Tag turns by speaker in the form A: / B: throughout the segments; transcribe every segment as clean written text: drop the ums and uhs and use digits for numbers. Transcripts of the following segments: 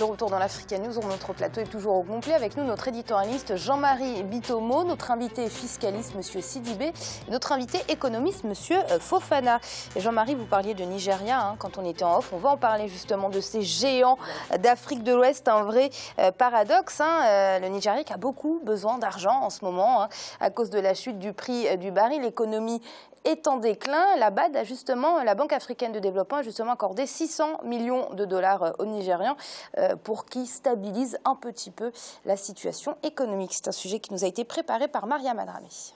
A: De retour dans l'Africa News, notre plateau est toujours au complet. Avec nous, notre éditorialiste Jean-Marie Bitomo, notre invité fiscaliste, M. Sidibé, et notre invité économiste, M. Fofana. Et Jean-Marie, vous parliez de Nigeria quand on était en off. On va en parler justement de ces géants d'Afrique de l'Ouest, un vrai paradoxe. Le Nigeria qui a beaucoup besoin d'argent en ce moment à cause de la chute du prix du baril. L'économie est en déclin. La BAD a justement, la Banque africaine de développement, a justement accordé 600 millions de dollars aux Nigérians pour qu'ils stabilisent un petit peu la situation économique. C'est un sujet qui nous a été préparé par Maria Madrami.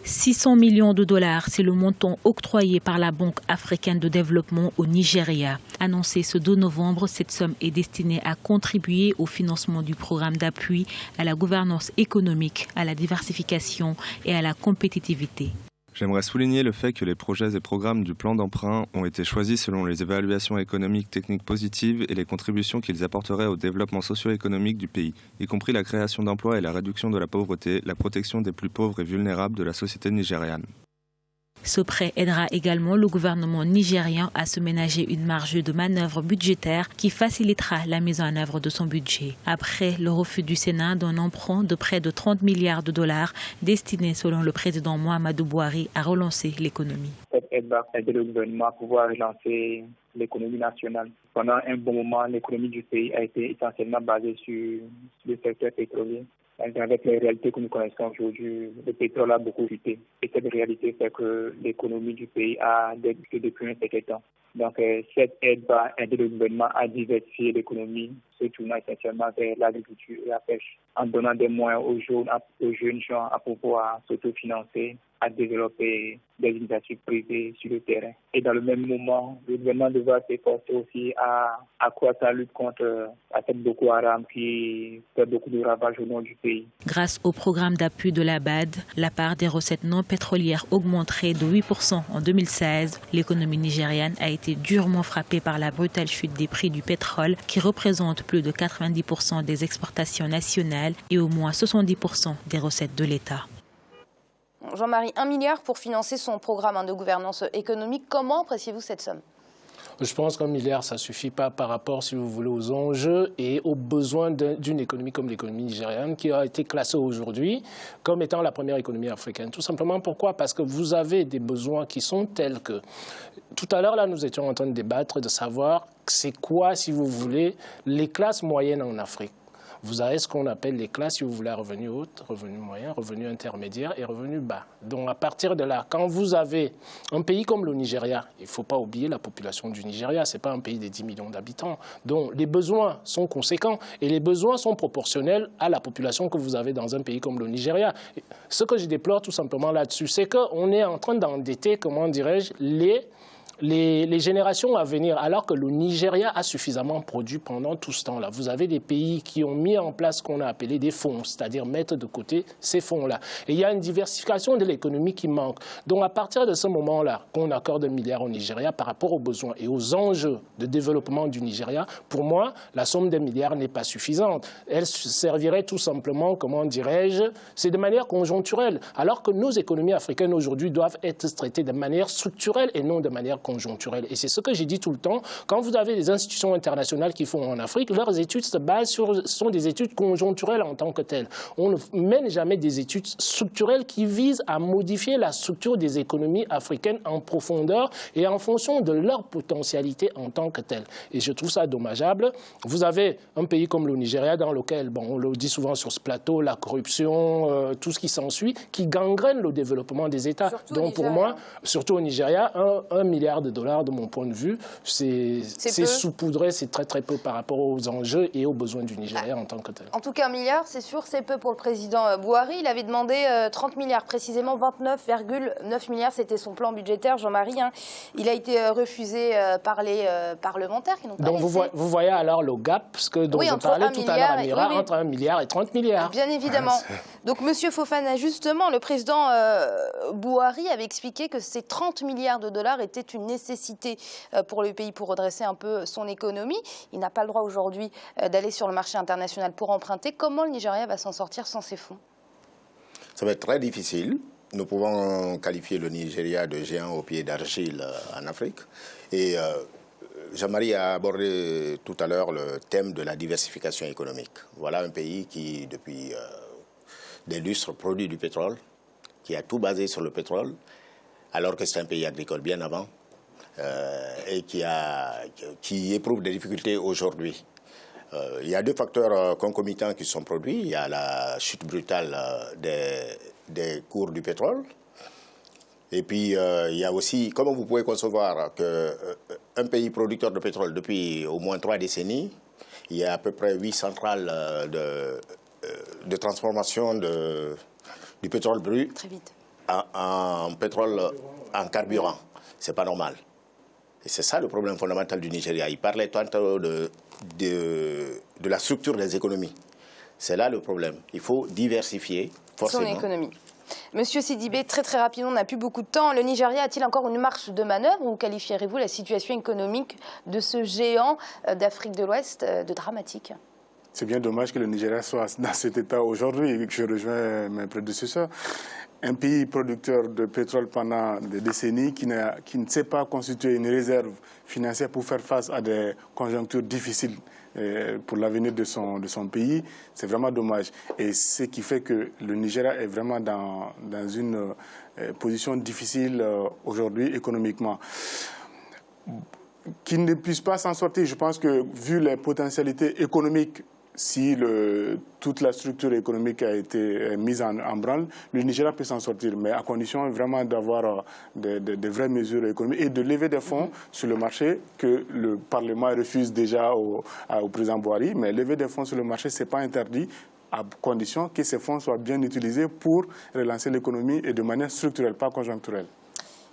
B: 600 millions de dollars, c'est le montant octroyé par la Banque africaine de développement au Nigeria. Annoncé ce 2 novembre, cette somme est destinée à contribuer au financement du programme d'appui à la gouvernance économique, à la diversification et à la compétitivité.
C: J'aimerais souligner le fait que les projets et programmes du plan d'emprunt ont été choisis selon les évaluations économiques techniques positives et les contributions qu'ils apporteraient au développement socio-économique du pays, y compris la création d'emplois et la réduction de la pauvreté, la protection des plus pauvres et vulnérables de la société nigériane.
B: Ce prêt aidera également le gouvernement nigérian à se ménager une marge de manœuvre budgétaire qui facilitera la mise en œuvre de son budget. Après le refus du Sénat d'un emprunt de près de 30 milliards de dollars destiné, selon le président Muhammadu Buhari, à relancer l'économie.
D: Cette aide va aider le gouvernement à pouvoir relancer l'économie nationale. Pendant un bon moment, l'économie du pays a été essentiellement basée sur le secteur pétrolier. Avec les réalités que nous connaissons aujourd'hui, le pétrole a beaucoup chuté. Et cette réalité fait que l'économie du pays a débuté depuis un certain temps. Donc cette aide va aider le gouvernement à diversifier l'économie, se tournant essentiellement vers l'agriculture et la pêche, en donnant des moyens aux jeunes gens à pouvoir s'autofinancer, à développer des initiatives privées sur le terrain. Et dans le même moment, le gouvernement devra s'efforcer aussi à accroître la lutte contre la tête Boko Haram qui fait beaucoup de ravages au nord du pays.
B: Grâce au programme d'appui de la BAD, la part des recettes non pétrolières augmenterait de 8% en 2016. L'économie nigériane a été durement frappée par la brutale chute des prix du pétrole qui représente plus de 90% des exportations nationales et au moins 70% des recettes de l'État.
A: Jean-Marie, 1 milliard pour financer son programme de gouvernance économique. Comment appréciez-vous cette somme ?
E: Je pense qu'un milliard, ça ne suffit pas par rapport, si vous voulez, aux enjeux et aux besoins d'une économie comme l'économie nigériane qui a été classée aujourd'hui comme étant la première économie africaine. Tout simplement pourquoi ? Parce que vous avez des besoins qui sont tels que... Tout à l'heure, là, nous étions en train de débattre de savoir c'est quoi, si vous voulez, les classes moyennes en Afrique. Vous avez ce qu'on appelle les classes, si vous voulez, revenus hauts, revenus moyens, revenus intermédiaires et revenus bas. Donc à partir de là, quand vous avez un pays comme le Nigeria, il ne faut pas oublier la population du Nigeria, ce n'est pas un pays de 10 millions d'habitants. Donc les besoins sont conséquents et les besoins sont proportionnels à la population que vous avez dans un pays comme le Nigeria. Ce que je déplore tout simplement là-dessus, c'est qu'on est en train d'endetter, comment dirais-je, les générations à venir, alors que le Nigeria a suffisamment produit pendant tout ce temps-là. Vous avez des pays qui ont mis en place ce qu'on a appelé des fonds, c'est-à-dire mettre de côté ces fonds-là. Et il y a une diversification de l'économie qui manque. Donc à partir de ce moment-là, qu'on accorde 1 milliard au Nigeria par rapport aux besoins et aux enjeux de développement du Nigeria, pour moi, la somme d'1 milliard n'est pas suffisante. Elle servirait tout simplement, comment dirais-je, c'est de manière conjoncturelle. Alors que nos économies africaines aujourd'hui doivent être traitées de manière structurelle et non de manière conjoncturelle. Et c'est ce que j'ai dit tout le temps. Quand vous avez des institutions internationales qui font en Afrique, leurs études se basent sont des études conjoncturelles en tant que telles. On ne mène jamais des études structurelles qui visent à modifier la structure des économies africaines en profondeur et en fonction de leur potentialité en tant que telle. Et je trouve ça dommageable. Vous avez un pays comme le Nigeria dans lequel, on le dit souvent sur ce plateau, la corruption, tout ce qui s'ensuit, qui gangrène le développement des États. Surtout donc pour moi, surtout au Nigeria, 1 milliard de dollars, de mon point de vue, c'est saupoudré, c'est très très peu par rapport aux enjeux et aux besoins du Nigeria en tant que tel.
A: En tout cas, 1 milliard, c'est sûr, c'est peu pour le président Buhari. Il avait demandé 30 milliards, précisément 29,9 milliards, c'était son plan budgétaire, Jean-Marie. Il a été refusé par les parlementaires qui n'ont pas
E: donc vous voyez alors le gap, ce dont je parlais tout à l'heure, Amira, entre 1 milliard et 30 milliards.
A: Bien évidemment. Donc, Monsieur Fofana, justement, le président Buhari avait expliqué que ces 30 milliards de dollars étaient une nécessité pour le pays pour redresser un peu son économie. Il n'a pas le droit aujourd'hui d'aller sur le marché international pour emprunter. Comment le Nigeria va s'en sortir sans ces fonds ?
F: Ça va être très difficile. Nous pouvons qualifier le Nigeria de géant au pied d'argile en Afrique. Et Jean-Marie a abordé tout à l'heure le thème de la diversification économique. Voilà un pays qui, depuis des lustres, produit du pétrole, qui a tout basé sur le pétrole, alors que c'est un pays agricole bien avant, et qui éprouve des difficultés aujourd'hui. Il y a deux facteurs concomitants qui sont produits. Il y a la chute brutale des cours du pétrole. Et puis, il y a aussi, comment vous pouvez concevoir qu'un pays producteur de pétrole depuis au moins 3 décennies, il y a à peu près 8 centrales de transformation du pétrole brut
A: Très vite.
F: en pétrole, en carburant. Ce n'est pas normal. Et c'est ça le problème fondamental du Nigeria. Il parlait tantôt de la structure des économies. C'est là le problème. Il faut diversifier forcément.
A: Son économie. Monsieur Sidibé, très rapidement, on n'a plus beaucoup de temps. Le Nigeria a-t-il encore une marge de manœuvre ou qualifierez-vous la situation économique de ce géant d'Afrique de l'Ouest de dramatique?
G: C'est bien dommage que le Nigeria soit dans cet état aujourd'hui. Je rejoins mes prédécesseurs. Un pays producteur de pétrole pendant des décennies qui ne sait pas constituer une réserve financière pour faire face à des conjonctures difficiles pour l'avenir de son pays, c'est vraiment dommage. Et ce qui fait que le Nigeria est vraiment dans une position difficile aujourd'hui économiquement. Qu'il ne puisse pas s'en sortir, je pense que vu les potentialités économiques, si toute la structure économique a été mise en branle, le Nigeria peut s'en sortir, mais à condition vraiment d'avoir des vraies mesures économiques et de lever des fonds sur le marché que le Parlement refuse déjà au président Buhari. Mais lever des fonds sur le marché, ce n'est pas interdit, à condition que ces fonds soient bien utilisés pour relancer l'économie et de manière structurelle, pas conjoncturelle.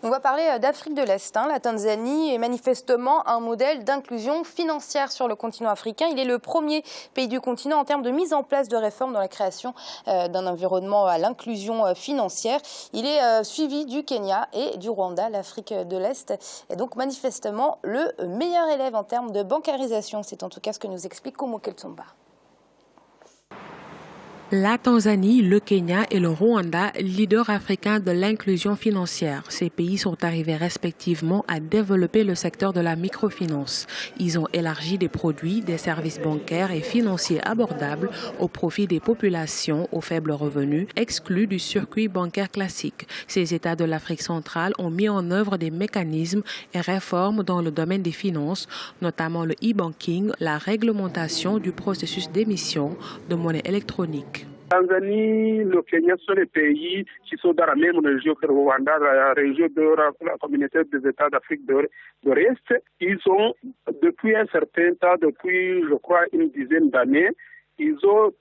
A: On va parler d'Afrique de l'Est. La Tanzanie est manifestement un modèle d'inclusion financière sur le continent africain. Il est le premier pays du continent en termes de mise en place de réformes dans la création d'un environnement à l'inclusion financière. Il est suivi du Kenya et du Rwanda. L'Afrique de l'Est est donc manifestement le meilleur élève en termes de bancarisation. C'est en tout cas ce que nous explique Komo Kelsomba.
H: La Tanzanie, le Kenya et le Rwanda, leaders africains de l'inclusion financière. Ces pays sont arrivés respectivement à développer le secteur de la microfinance. Ils ont élargi des produits, des services bancaires et financiers abordables au profit des populations aux faibles revenus, exclus du circuit bancaire classique. Ces États de l'Afrique centrale ont mis en œuvre des mécanismes et réformes dans le domaine des finances, notamment le e-banking, la réglementation du processus d'émission de monnaie électronique.
I: Tanzanie, le Kenya sont les pays qui sont dans la même région que le Rwanda, la région de la communauté des États d'Afrique de l'Est. Ils ont, depuis un certain temps, depuis, je crois, une dizaine d'années, ils ont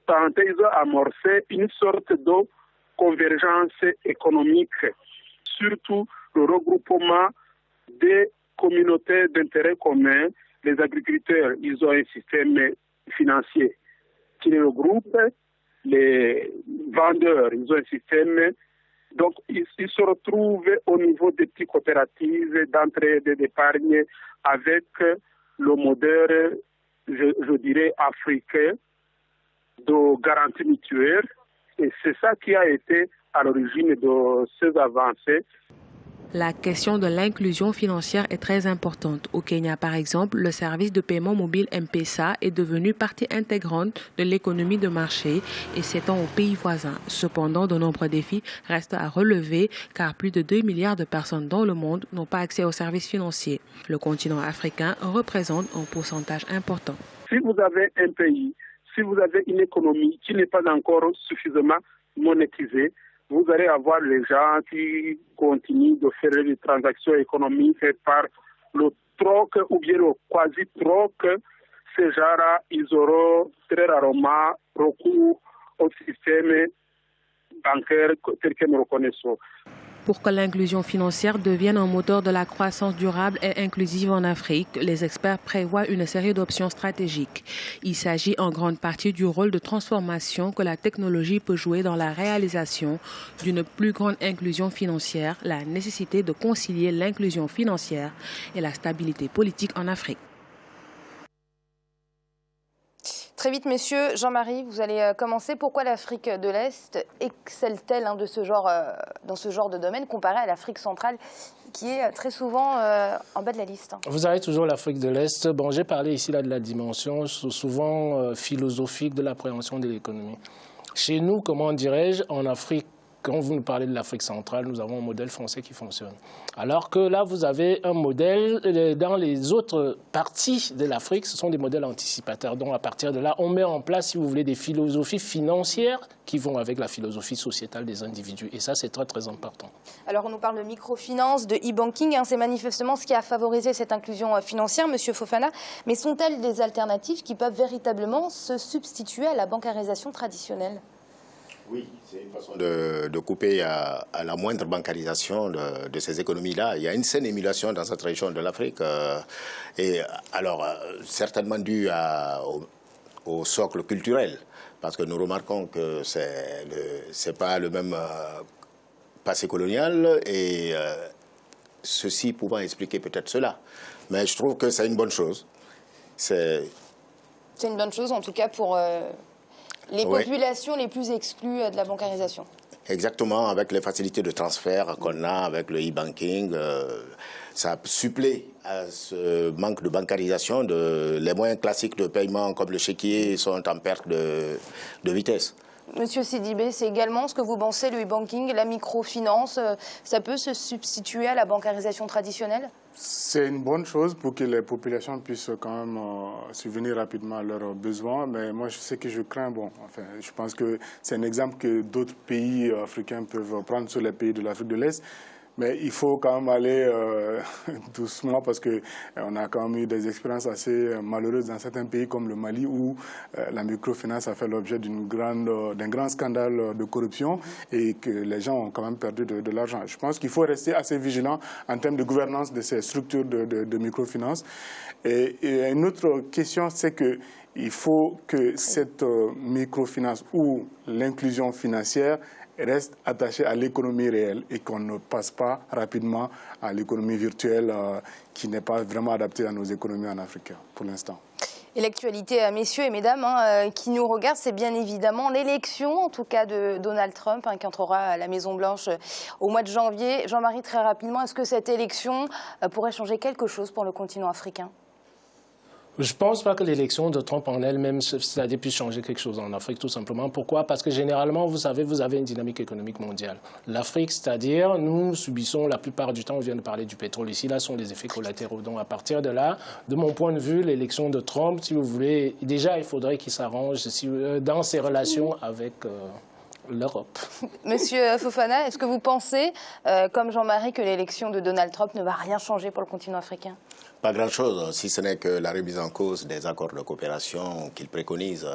I: amorcé une sorte de convergence économique, surtout le regroupement des communautés d'intérêt commun. Les agriculteurs, ils ont un système financier qui les regroupe. Les vendeurs, ils ont un système. Donc, ils se retrouvent au niveau des petites coopératives d'entraide et d'épargne avec le modèle, je dirais, africain de garantie mutuelle. Et c'est ça qui a été à l'origine de ces avancées.
H: La question de l'inclusion financière est très importante. Au Kenya, par exemple, le service de paiement mobile M-Pesa est devenu partie intégrante de l'économie de marché et s'étend aux pays voisins. Cependant, de nombreux défis restent à relever car plus de 2 milliards de personnes dans le monde n'ont pas accès aux services financiers. Le continent africain représente un pourcentage important.
I: Si vous avez un pays, si vous avez une économie qui n'est pas encore suffisamment monétisée, vous allez avoir les gens qui continuent de faire des transactions économiques par le troc ou bien le quasi-troc. Ces gens-là, ils auront très rarement recours au système bancaire tel que nous reconnaissons.
H: Pour que l'inclusion financière devienne un moteur de la croissance durable et inclusive en Afrique, les experts prévoient une série d'options stratégiques. Il s'agit en grande partie du rôle de transformation que la technologie peut jouer dans la réalisation d'une plus grande inclusion financière, la nécessité de concilier l'inclusion financière et la stabilité politique en Afrique.
A: Très vite, messieurs. Jean-Marie, vous allez commencer. Pourquoi l'Afrique de l'Est excelle-t-elle dans ce genre de domaine comparé à l'Afrique centrale qui est très souvent en bas de la liste?
E: Vous avez toujours l'Afrique de l'Est. Bon, j'ai parlé ici là, de la dimension souvent philosophique de l'appréhension de l'économie. Chez nous, comment dirais-je, en Afrique, quand vous nous parlez de l'Afrique centrale, nous avons un modèle français qui fonctionne. Alors que là, vous avez un modèle, dans les autres parties de l'Afrique, ce sont des modèles anticipateurs. Donc, à partir de là, on met en place, si vous voulez, des philosophies financières qui vont avec la philosophie sociétale des individus. Et ça, c'est très, très important.
A: Alors, on nous parle de microfinance, de e-banking. C'est manifestement ce qui a favorisé cette inclusion financière, Monsieur Fofana. Mais sont-elles des alternatives qui peuvent véritablement se substituer à la bancarisation traditionnelle?
F: Oui, c'est une façon de couper à la moindre bancarisation de ces économies-là. Il y a une saine émulation dans cette région de l'Afrique. Et alors, certainement dû au socle culturel, parce que nous remarquons que c'est pas le même passé colonial, et ceci pouvant expliquer peut-être cela. Mais je trouve que c'est une bonne chose. C'est
A: une bonne chose, en tout cas, pour... les populations les plus exclues de la bancarisation.
F: Exactement, avec les facilités de transfert qu'on a avec le e-banking, ça supplée à ce manque de bancarisation. Les moyens classiques de paiement comme le chéquier sont en perte de vitesse.
A: Monsieur Sidibé, c'est également ce que vous pensez, le e-banking, la microfinance, ça peut se substituer à la bancarisation traditionnelle?
G: C'est une bonne chose pour que les populations puissent quand même subvenir rapidement à leurs besoins. Mais moi, ce que je crains, je pense que c'est un exemple que d'autres pays africains peuvent prendre sur les pays de l'Afrique de l'Est. Mais il faut quand même aller doucement parce qu'on a quand même eu des expériences assez malheureuses dans certains pays comme le Mali où la microfinance a fait l'objet d'un grand scandale de corruption et que les gens ont quand même perdu de l'argent. Je pense qu'il faut rester assez vigilant en termes de gouvernance de ces structures de microfinance. Et une autre question, c'est qu'il faut que cette microfinance ou l'inclusion financière reste attaché à l'économie réelle et qu'on ne passe pas rapidement à l'économie virtuelle qui n'est pas vraiment adaptée à nos économies en Afrique pour l'instant.
A: Et l'actualité, messieurs et mesdames, qui nous regardent, c'est bien évidemment l'élection, en tout cas de Donald Trump, qui entrera à la Maison-Blanche au mois de janvier. Jean-Marie, très rapidement, est-ce que cette élection pourrait changer quelque chose pour le continent africain ?
E: Je ne pense pas que l'élection de Trump en elle-même, ça puisse changer quelque chose en Afrique, tout simplement. Pourquoi? Parce que généralement, vous savez, vous avez une dynamique économique mondiale. L'Afrique, c'est-à-dire, nous subissons la plupart du temps, on vient de parler du pétrole ici, là sont les effets collatéraux. Donc à partir de là, de mon point de vue, l'élection de Trump, si vous voulez, déjà il faudrait qu'il s'arrange dans ses relations avec... l'Europe.
A: Monsieur Fofana, est-ce que vous pensez, comme Jean-Marie, que l'élection de Donald Trump ne va rien changer pour le continent africain?
F: Pas grand-chose, si ce n'est que la remise en cause des accords de coopération qu'il préconise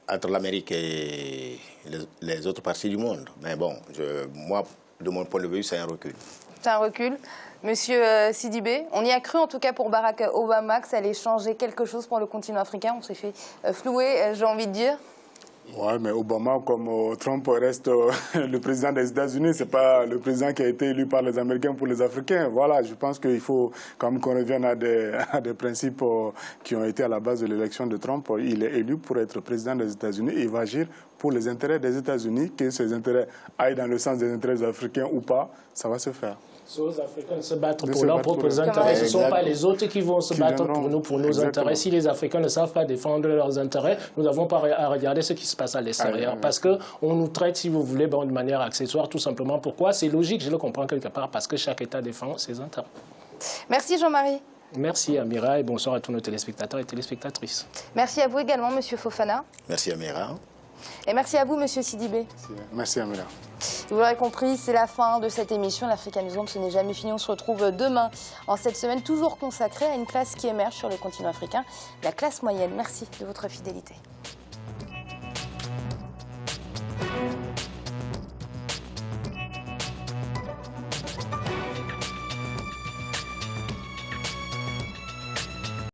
F: entre l'Amérique et les autres parties du monde. Mais bon, moi, de mon point de vue, c'est un recul.
A: C'est un recul. Monsieur Sidibé, on y a cru en tout cas pour Barack Obama que ça allait changer quelque chose pour le continent africain. On s'est fait flouer, j'ai envie de dire.
G: Oui, mais Obama, comme Trump, reste le président des États-Unis. Ce n'est pas le président qui a été élu par les Américains pour les Africains. Voilà, je pense qu'il faut quand même qu'on revienne à des principes qui ont été à la base de l'élection de Trump. Il est élu pour être président des États-Unis et il va agir pour les intérêts des États-Unis. Que ces intérêts aillent dans le sens des intérêts africains ou pas, ça va se faire.
E: Les Africains se battent pour leurs propres intérêts. Ce ne sont pas les autres qui vont se battre pour nous, pour nos intérêts. Si les Africains ne savent pas défendre leurs intérêts, nous n'avons pas à regarder ce qui se passe à l'extérieur. Parce qu'on nous traite, si vous voulez, de manière accessoire, tout simplement. Pourquoi? C'est logique, je le comprends quelque part, parce que chaque État défend ses intérêts.
A: Merci Jean-Marie.
E: Merci Amira et bonsoir à tous nos téléspectateurs et téléspectatrices.
A: Merci à vous également, Monsieur Fofana.
F: Merci Amira.
A: Et merci à vous, Monsieur Sidibé.
G: Merci Amira.
A: Vous l'aurez compris, c'est la fin de cette émission. L'Africa Newsroom, ce n'est jamais fini. On se retrouve demain en cette semaine toujours consacrée à une classe qui émerge sur le continent africain, la classe moyenne. Merci de votre fidélité.